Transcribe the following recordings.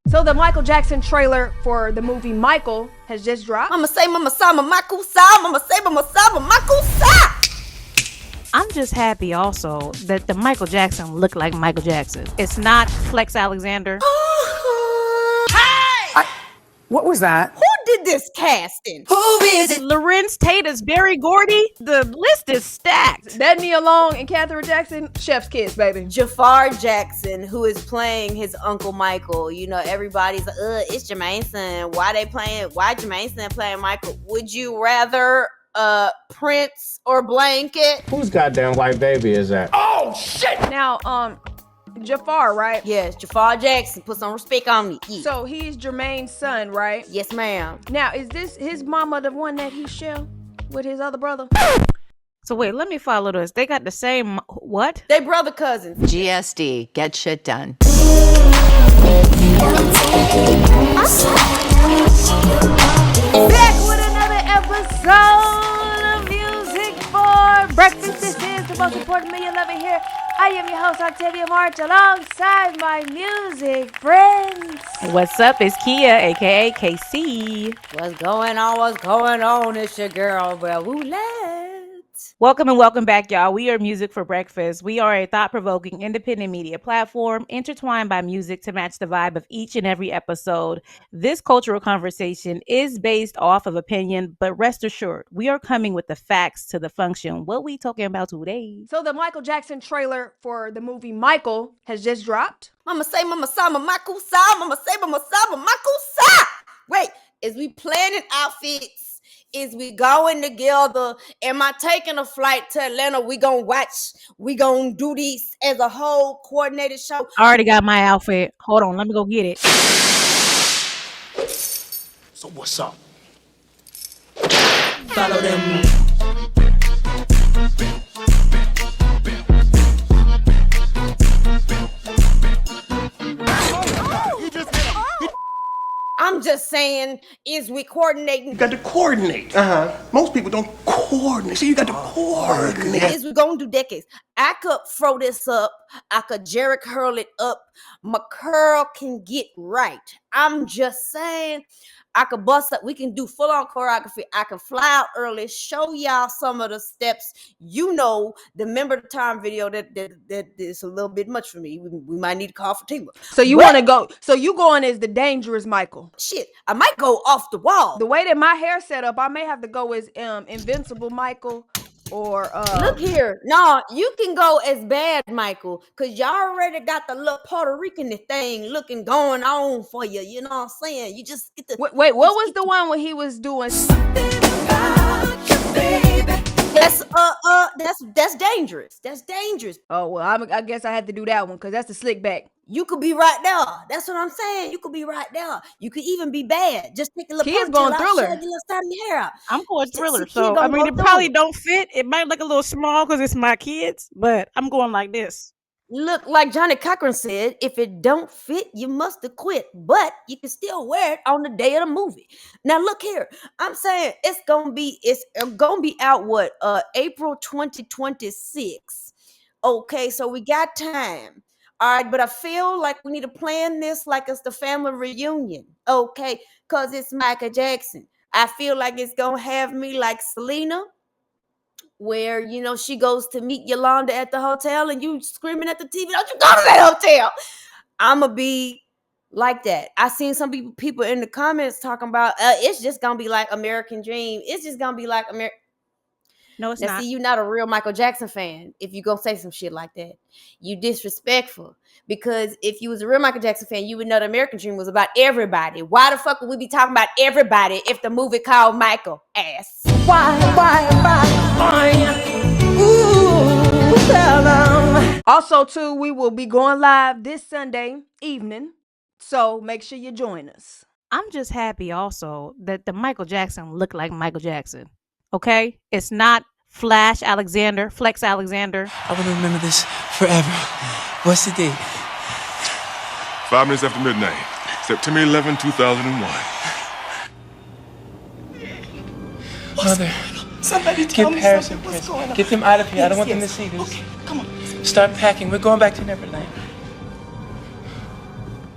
So the Michael Jackson trailer for the movie Michael has just dropped. Mama say, Mama sa, Michael sa, Mama say, Mama sa, Michael sa. I'm just happy also that the Michael Jackson looked like Michael Jackson. It's not Flex Alexander. Hey! What was that? Who did this casting? Who is it? Lorenz Tatus, Barry Gordy. The list is stacked. That Nia Long and Catherine Jackson, chef's kiss, baby. Jafar Jackson, who is playing his Uncle Michael. You know, everybody's like, it's Jermaine's son. Why Jermaine's son playing Michael? Would you rather Prince or Blanket? Whose goddamn white baby is that? Oh, shit! Now, Jafar, right? Yes, Jafar Jackson. Put some respect on me. Yeah. So he's Jermaine's son, right? Yes, ma'am. Now, is this his mama the one that he share with his other brother? So wait, let me follow this. They got the same, what? They brother cousins. GSD, get shit done. Back with another episode of Music for Breakfast. This is the most important media loving here. I am your host, Octavia March, alongside my music friends. What's up? It's Kia, aka KC. What's going on? What's going on? It's your girl, Relle Roulette. Welcome and welcome back, y'all. We are Music for Breakfast. We are a thought-provoking independent media platform intertwined by music to match the vibe of each and every episode. This cultural conversation is based off of opinion, but rest assured, we are coming with the facts to the function. What we talking about today? So the Michael Jackson trailer for the movie Michael has just dropped. Mama say, Mama sa, Michael sa, Mama say, Mama sa, Michael sa. Wait, is we planning outfits? Is we going together? Am I taking a flight to Atlanta? We gonna do these as a whole coordinated show? I already got my outfit. Hold on, let me go get it. So what's up? Follow them. I'm just saying, is we coordinating? You got to coordinate. Most people don't coordinate. So you got to coordinate. Is we gonna do decades? I could throw this up. I could Jerick hurl it up. My curl can get right. I'm just saying, I could bust up. We can do full on choreography. I can fly out early, show y'all some of the steps. You know, the Remember the Time video that is a little bit much for me. We might need to call for Tima. So you want to go? So you going as the dangerous Michael? Shit, I might go off the wall. The way that my hair set up, I may have to go as Invincible Michael. Or look here, no, you can go as bad Michael, cause y'all already got the little Puerto Rican thing looking going on for you. You know what I'm saying? You just get the wait. What was the one where he was doing? That's dangerous. That's dangerous. Oh well, I guess I had to do that one because that's the slick back. You could be right there. That's what I'm saying. You could be right there. You could even be bad. Just take a little. Kids going Thriller. Get a little side of your hair out. I'm going Thriller. So I mean, it probably don't fit. It might look a little small because it's my kids, but I'm going like this. Look, like Johnny Cochran said, if it don't fit, you must have quit. But you can still wear it on the day of the movie. Now look here. I'm saying it's gonna be out what? April 2026. Okay, so we got time. All right, but I feel like we need to plan this like it's the family reunion. Okay, because it's Michael Jackson. I feel like it's gonna have me like Selena, where, you know, she goes to meet Yolanda at the hotel and you screaming at the TV, don't you go to that hotel. I'ma be like that. I seen some people in the comments talking about it's just gonna be like American Dream. It's just gonna be like American. No, it's now, not. See, you're not a real Michael Jackson fan if you gonna say some shit like that. You disrespectful. Because if you was a real Michael Jackson fan, you would know the American Dream was about everybody. Why the fuck would we be talking about everybody if the movie called Michael Ass? Why? Ooh, tell them. Also, too, we will be going live this Sunday evening. So make sure you join us. I'm just happy also that the Michael Jackson looked like Michael Jackson. Okay? It's not Flex Alexander. I will remember this forever. What's the date? 5 minutes after midnight, September 11, 2001. Mother, somebody tell get me Paris something. and What's Prince. going on? Get them out of here. Yes, I don't want yes. them to see this. Okay, come on. Start packing. We're going back to Neverland.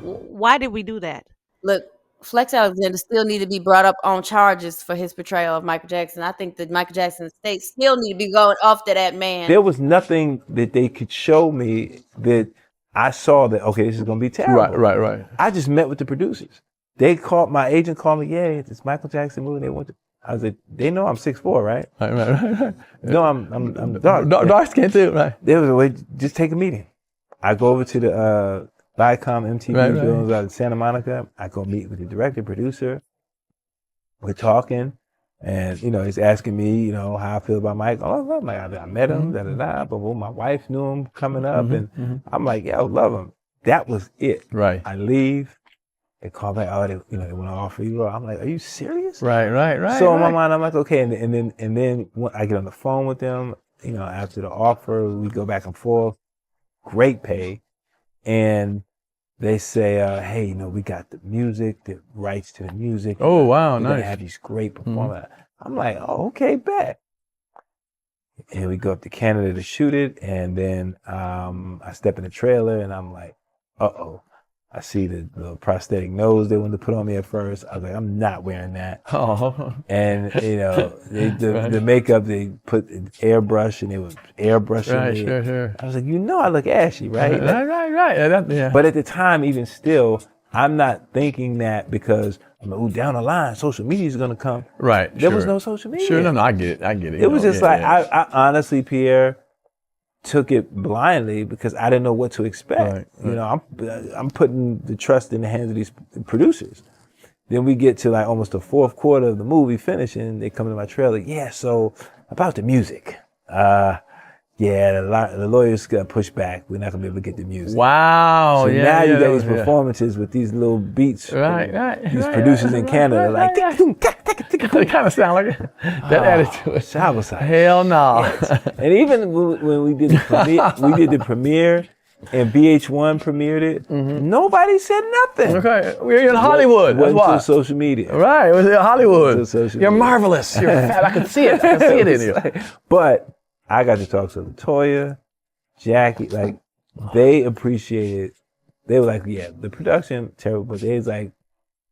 Why did we do that? Look, Flex Alexander still need to be brought up on charges for his portrayal of Michael Jackson. I think that Michael Jackson estate still need to be going after that man. There was nothing that they could show me that I saw that, okay, this is going to be terrible. Right. I just met with the producers. My agent called me, yeah, it's Michael Jackson movie. They want to. I was like, they know I'm 6'4", right? Right. No, I'm dark. Dark skin too, right? There was a way, just take a meeting. I go over to the Viacom MTV films out of Santa Monica. I go meet with the director, producer. We're talking, and he's asking me, how I feel about Mike. Oh, I love Mike. I met him, but my wife knew him coming up, and I'm like, yeah, I love him. That was it. Right. I leave. They call back. Oh, they want to offer you. I'm like, are you serious? Right. So in my mind, I'm like, okay. And then when I get on the phone with them, after the offer, we go back and forth. Great pay, and they say, hey, we got the music, the rights to the music. Oh, wow, We're nice. gonna have these great performers. I'm like, oh, okay, bet. And we go up to Canada to shoot it, and then I step in the trailer, and I'm like, uh-oh. I see the prosthetic nose they wanted to put on me at first. I was like, I'm not wearing that. Oh. And the makeup, they put airbrush, and it was airbrushing me. Sure. I was like, I look ashy, right? Right. Yeah. But at the time, even still, I'm not thinking that because I'm like, down the line, social media is gonna come. Right. There was no social media. Sure, no, I get it. It was just I honestly, Pierre, took it blindly because I didn't know what to expect. Right. I'm putting the trust in the hands of these producers. Then we get to like almost the fourth quarter of the movie finishing. They come to my trailer. Yeah, so about the music. The lawyers got pushed back. Kind of be able to get the music. Wow. So now you got these performances with these little beats. Right. These producers in Canada like. They kind of sound like that attitude. So I was like, hell no. Yes. And even when we did the premiere, and VH1 premiered it. Nobody said nothing. Okay, we're in Hollywood. Wasn't until social media. Right, it was in Hollywood. Social You're media. Marvelous. You're fat. I can see it. I can see it in you. But I got to talk to LaToya, Jackie. Like they appreciated. They were like, yeah, the production terrible, but they was like,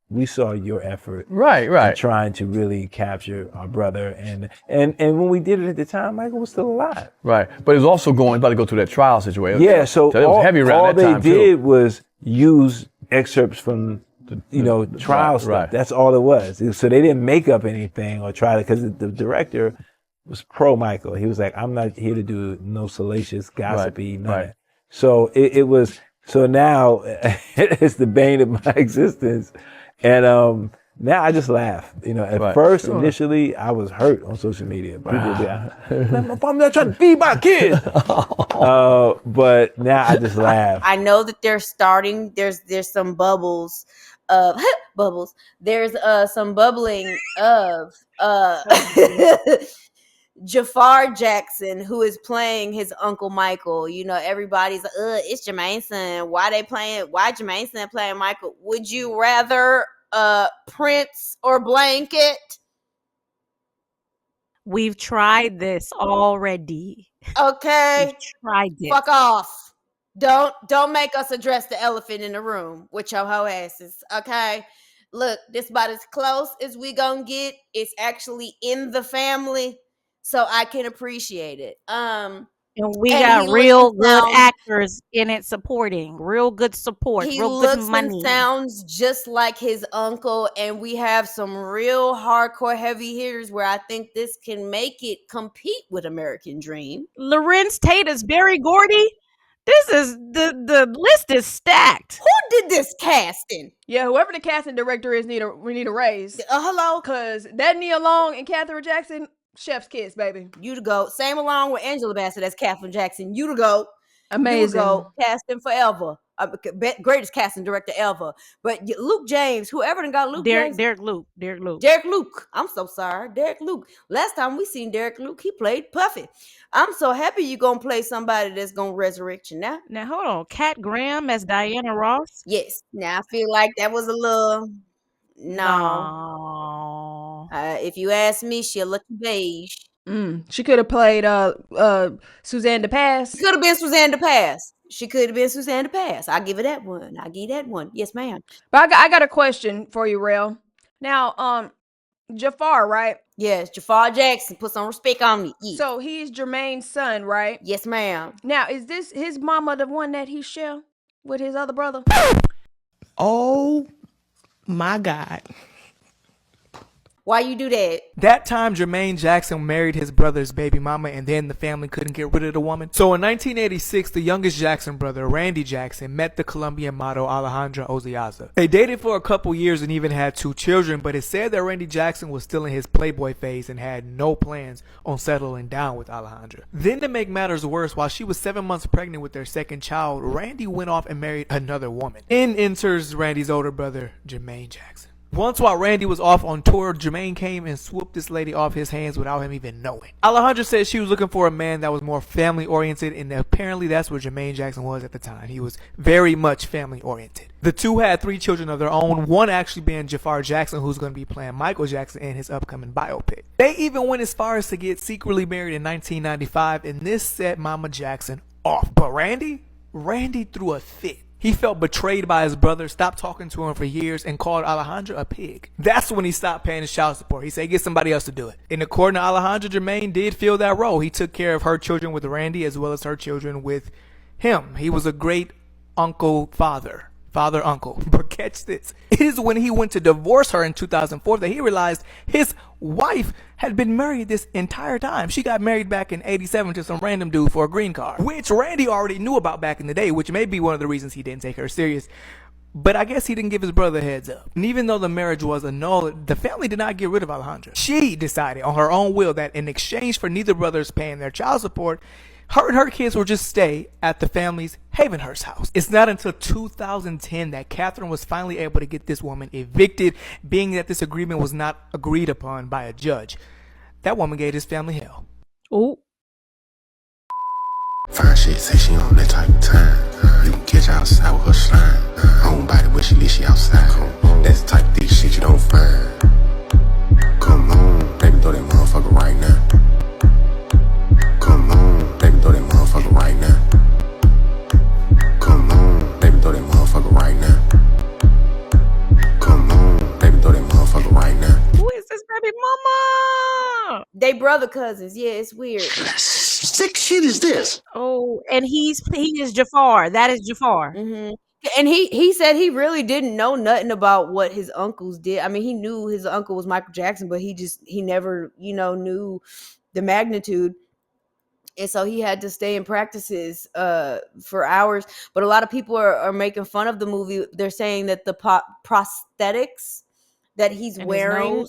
we saw your effort, right, in trying to really capture our brother, and when we did it at the time, Michael was still alive, right. But it was also about to go through that trial situation. Yeah, so it was heavy around all that time they did too. was use excerpts from trial stuff. Right. That's all it was. So they didn't make up anything or try to, because the director was pro Michael. He was like, I'm not here to do no salacious, gossipy, none. So it was. So now it's the bane of my existence. And now I just laugh. At first, initially, I was hurt on social media. People would be like, I'm not trying to feed my kids. But now I just laugh. I know that they're starting. There's some bubbles of bubbles. There's some bubbling of Jafar Jackson, who is playing his Uncle Michael. Everybody's like, it's Jermaine's son. Why Jermaine's son playing Michael? Would you rather Prince or Blanket? We've tried this already. Okay. We've tried it. Fuck off. Don't make us address the elephant in the room with your hoe asses. Okay. Look, this about as close as we gonna get. It's actually in the family. So I can appreciate it. And we got real good actors in it supporting. Real good support. He real looks good money. and sounds just like his uncle. And we have some real hardcore heavy hitters where I think this can make it compete with American Dream. Lorenz Tate is Berry Gordy. This is the list is stacked. Who did this casting? Yeah, whoever the casting director is, we need a raise. Hello? Because that Nia Long and Catherine Jackson, chef's kiss, baby. You to go. Same along with Angela Bassett. That's Catherine Jackson. You to go. Amazing. You to go. Casting forever. Greatest casting director ever. But Luke James, whoever done got Luke James. Derek Luke. Derek Luke. I'm so sorry. Derek Luke. Last time we seen Derek Luke, he played Puffy. I'm so happy you gonna play somebody that's gonna resurrect you now. Now hold on. Kat Graham as Diana Ross. Yes. Now I feel like that was a little No. If you ask me, she'll look beige. She could have played Suzanne DePass. Could have been Suzanne DePass. She could have been Susanna Pass. I give her that one. I give that one. Yes, ma'am. But I got a question for you, Relle. Now, Jafar, right? Yes, Jafar Jackson. Put some respect on me. Yes. So he's Jermaine's son, right? Yes, ma'am. Now, is this his mama, the one that he share with his other brother? Oh my God. Why you do that? That time Jermaine Jackson married his brother's baby mama, and then the family couldn't get rid of the woman. So in 1986, the youngest Jackson brother, Randy Jackson, met the Colombian model Alejandra Olaiza. They dated for a couple years and even had 2 children, but it's said that Randy Jackson was still in his playboy phase and had no plans on settling down with Alejandra. Then to make matters worse, while she was 7 months pregnant with their second child, Randy went off and married another woman. In enters Randy's older brother, Jermaine Jackson. Once while Randy was off on tour, Jermaine came and swooped this lady off his hands without him even knowing. Alejandra said she was looking for a man that was more family-oriented, and apparently that's where Jermaine Jackson was at the time. He was very much family-oriented. The two had 3 children of their own, one actually being Jafar Jackson, who's going to be playing Michael Jackson in his upcoming biopic. They even went as far as to get secretly married in 1995, and this set Mama Jackson off. But Randy threw a fit. He felt betrayed by his brother, stopped talking to him for years, and called Alejandra a pig. That's when he stopped paying his child support. He said, get somebody else to do it. And according to Alejandra, Jermaine did fill that role. He took care of her children with Randy as well as her children with him. He was a great father, uncle. But catch this. It is when he went to divorce her in 2004 that he realized his wife had been married this entire time. She got married back in 87 to some random dude for a green card, which Randy already knew about back in the day, which may be one of the reasons he didn't take her serious. But I guess he didn't give his brother a heads up. And even though the marriage was annulled, the family did not get rid of Alejandra. She decided on her own will that in exchange for neither brothers paying their child support, her and her kids will just stay at the family's Havenhurst house. It's not until 2010 that Catherine was finally able to get this woman evicted, being that this agreement was not agreed upon by a judge. That woman gave his family hell. Ooh. Fine shit, say she on that type of time. You can catch her outside with her slime. Home body where she live, she outside. That's the type of thick shit you don't find. Come on, baby, throw that motherfucker right now. Come on, baby, throw that motherfucker right now. Come on, baby, throw that motherfucker right now. Come on, baby, throw that motherfucker right now. Who is this baby mama? They brother cousins. Yeah, it's weird. Sick shit is this? Oh, and he is Jafar. That is Jafar. Mm-hmm. And he said he really didn't know nothing about what his uncles did. I mean, he knew his uncle was Michael Jackson, but he never, knew the magnitude. And so he had to stay in practices for hours. But a lot of people are making fun of the movie. They're saying that the prosthetics that he's And wearing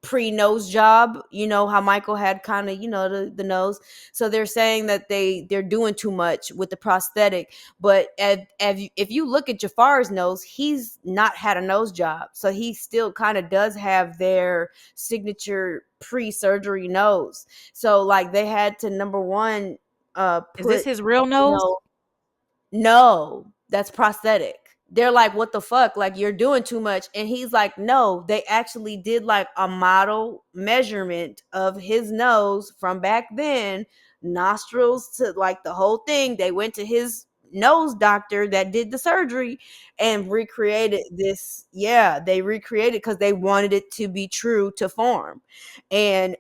pre-nose job, how Michael had kind of, the nose. So they're saying that they're doing too much with the prosthetic. But if you look at Jafar's nose, he's not had a nose job. So he still kind of does have their signature pre-surgery nose. So like they had to, number one, is this his real nose? No, that's prosthetic. They're like, what the fuck? Like, you're doing too much. And he's like, no, they actually did like a model measurement of his nose from back then, nostrils to like the whole thing. They went to his nose doctor that did the surgery and recreated this. Yeah, they recreated because they wanted it to be true to form. And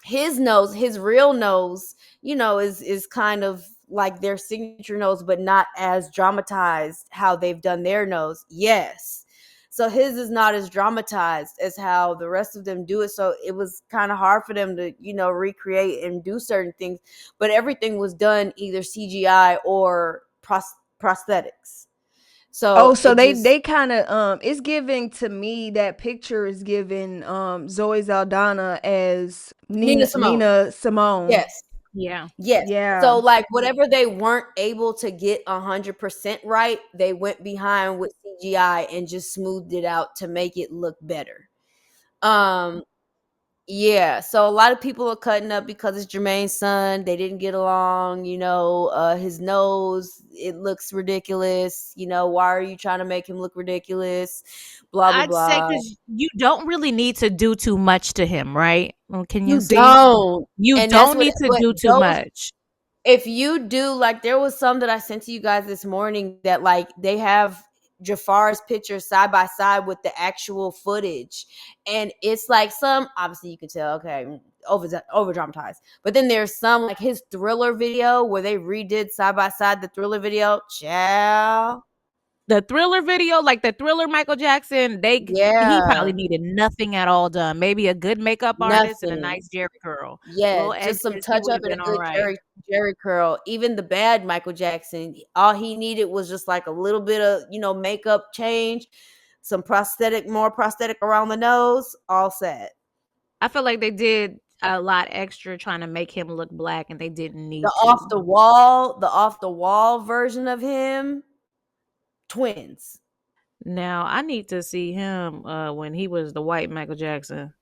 his nose, his real nose, is kind of like their signature nose, but not as dramatized how they've done their nose. Yes. So his is not as dramatized as how the rest of them do it. So it was kind of hard for them to, recreate and do certain things, but everything was done either CGI or prosthetics. So they kind of it's giving to me, that picture is giving Zoe Saldana as Nina Simone. Yes. Yeah. Yes. Yeah. So like whatever they weren't able to get 100% right, they went behind with CGI and just smoothed it out to make it look better. Yeah. So a lot of people are cutting up because it's Jermaine's son. They didn't get along. His nose, it looks ridiculous. Why are you trying to make him look ridiculous? Blah blah blah. I'd say because you don't really need to do too much to him, right? Can you see? Don't. You And don't need to do too much. if you do, like, there was some that I sent to you guys this morning that, like, they have Jafar's picture side by side with the actual footage, and it's like some, obviously you can tell, okay, over dramatized, but then there's some, like his Thriller video where they redid side by side the Thriller video. Ciao. The Thriller video, like the Thriller Michael Jackson, he probably Yeah, needed nothing at all done. Maybe a good makeup artist and a nothing. nice Jerry curl, Yeah, little just some edges. He touch would up have and a been all good right. Jerry curl. Even the bad Michael Jackson, all he needed was just like a little bit of, makeup change, some more prosthetic around the nose, all set. I feel like they did a lot extra trying to make him look black, and they didn't The need to. off the wall version of him, twins. Now I need to see him when he was the white Michael Jackson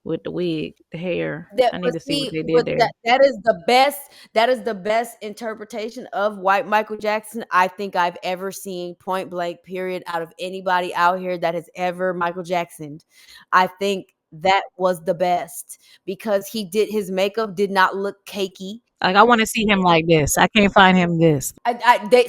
with the wig, the hair. That I need but to see what see, they did but there. that is the best interpretation of white Michael Jackson I think I've ever seen, point blank period, out of anybody out here that has ever Michael Jacksoned. I think that was the best because his makeup did not look cakey. Like, I want to see him like this. I can't find him this.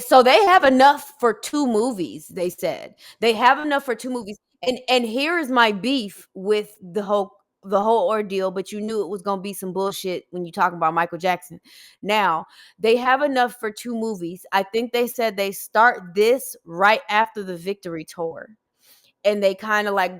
So they have enough for 2 movies. They said they have enough for 2 movies, and here is my beef with the whole ordeal. But you knew it was gonna be some bullshit when you talk about Michael Jackson. Now they have enough for 2 movies. I think they said they start this right after the Victory tour, and they kind of like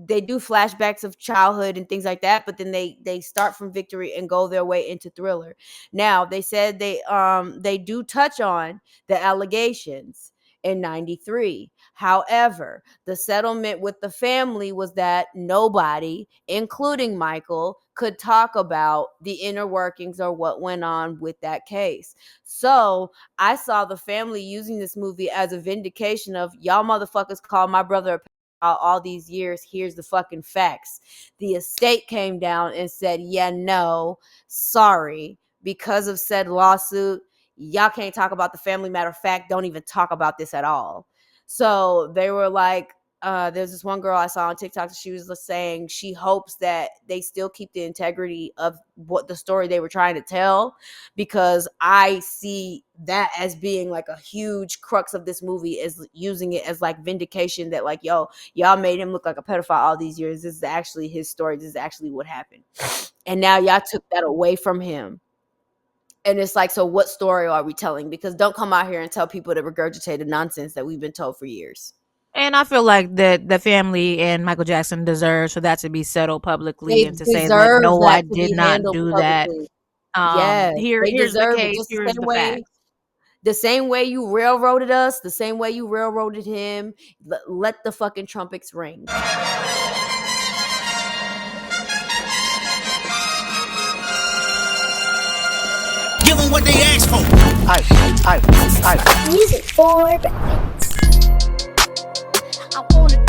they do flashbacks of childhood and things like that, but then they start from Victory and go their way into Thriller. Now they said they do touch on the allegations in 93. However, the settlement with the family was that nobody, including Michael, could talk about the inner workings or what went on with that case. So I saw the family using this movie as a vindication of, y'all motherfuckers called my brother a all these years. Here's the fucking facts. The estate came down and said, yeah, no, sorry, because of said lawsuit, y'all can't talk about the family. Matter of fact, don't even talk about this at all. So they were like, there's this one girl I saw on TikTok. She was just saying she hopes that they still keep the integrity of what the story they were trying to tell, because I see that as being like a huge crux of this movie, is using it as like vindication that, like, yo, y'all made him look like a pedophile all these years. This is actually his story. This is actually what happened. And now y'all took that away from him. And it's like, so what story are we telling? Because don't come out here and tell people to regurgitate the nonsense that we've been told for years. And I feel like that the family and Michael Jackson deserves for that to be settled publicly, They and to say like, deserve no, I that to did be not handled do that. publicly. Yes, they Here's the deserve it. case. Just Here's the facts. the same way you railroaded us, the same way you railroaded him. Let the fucking trumpets ring. Give them what they asked for. Music for breakfast. I wanna